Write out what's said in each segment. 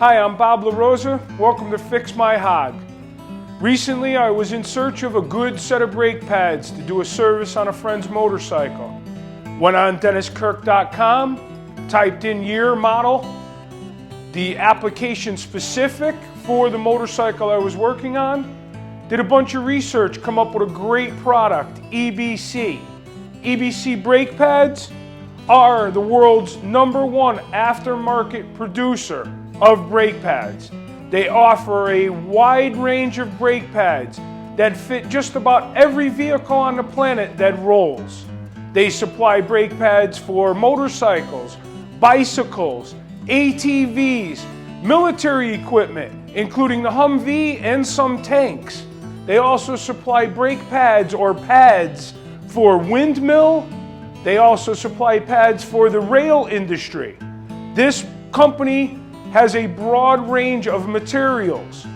Hi, I'm Bob LaRosa. Welcome to Fix My Hog. Recently, I was in search of a good set of brake pads to do a service on a friend's motorcycle. Went on DennisKirk.com, typed in year, model, the application specific for the motorcycle I was working on, did a bunch of research, come up with a great product, EBC. EBC brake pads are the world's #1 aftermarket producer of brake pads. They offer a wide range of brake pads that fit just about every vehicle on the planet that rolls. They supply brake pads for motorcycles, bicycles, ATVs, military equipment, including the Humvee and some tanks. They also supply brake pads or pads for windmill. They also supply pads for the rail industry. This company has a broad range of materials.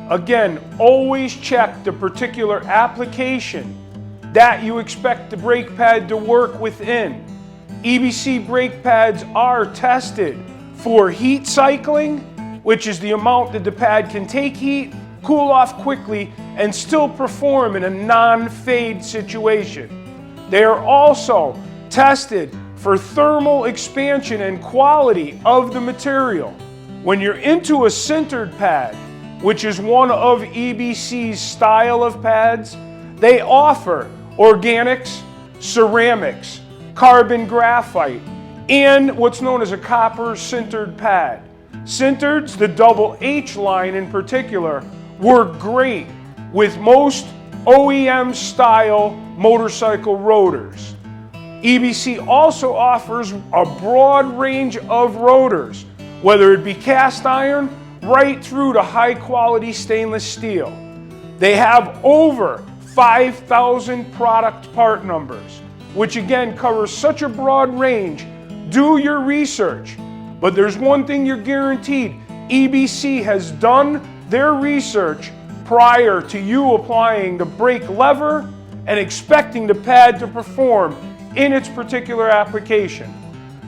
Again, always check the particular application that you expect the brake pad to work within. EBC brake pads are tested for heat cycling, which is the amount that the pad can take heat, cool off quickly, and still perform in a non-fade situation. They are also tested for thermal expansion and quality of the material. When you're into a sintered pad, which is one of EBC's style of pads, they offer organics, ceramics, carbon graphite, and what's known as a copper sintered pad. Sintereds, the double H line in particular, work great with most OEM style motorcycle rotors. EBC also offers a broad range of rotors, whether it be cast iron, right through to high quality stainless steel. They have over 5,000 product part numbers, which again covers such a broad range. Do your research, but there's one thing you're guaranteed: EBC has done their research prior to you applying the brake lever and expecting the pad to perform in its particular application.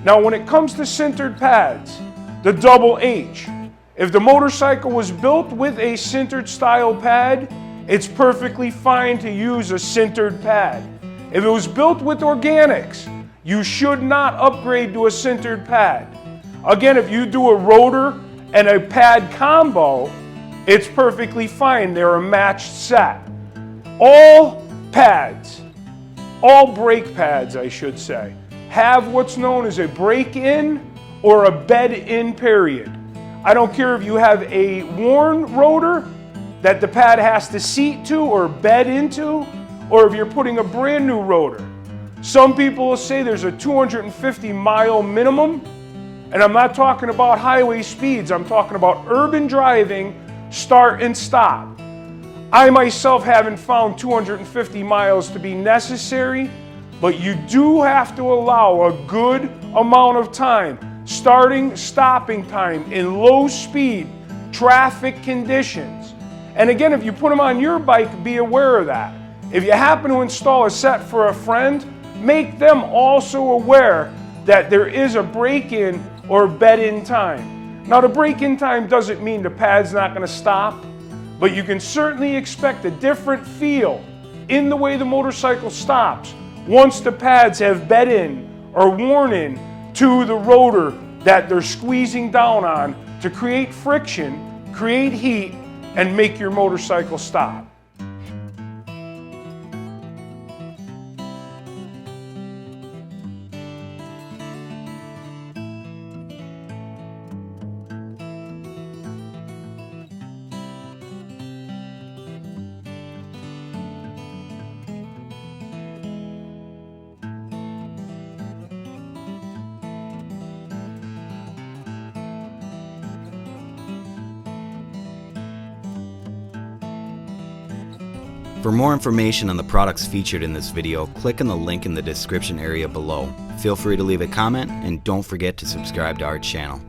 Now, when it comes to sintered pads, the double H, if the motorcycle was built with a sintered style pad, it's perfectly fine to use a sintered pad. If it was built with organics, you should not upgrade to a sintered pad. Again, if you do a rotor and a pad combo, it's perfectly fine. They're a matched set. All pads, all brake pads, I should say, have what's known as a break-in or a bed-in period. I don't care if you have a worn rotor that the pad has to seat to or bed into, or if you're putting a brand new rotor. Some people will say there's a 250-mile minimum, and I'm not talking about highway speeds, I'm talking about urban driving, start and stop. I myself haven't found 250 miles to be necessary, but you do have to allow a good amount of time, starting, stopping time in low speed traffic conditions. And again, if you put them on your bike, be aware of that. If you happen to install a set for a friend, make them also aware that there is a break-in or bed-in time. Now, the break-in time doesn't mean the pad's not going to stop, but you can certainly expect a different feel in the way the motorcycle stops once the pads have bed in or worn in to the rotor that they're squeezing down on to create friction, create heat, and make your motorcycle stop. For more information on the products featured in this video, click on the link in the description area below. Feel free to leave a comment and don't forget to subscribe to our channel.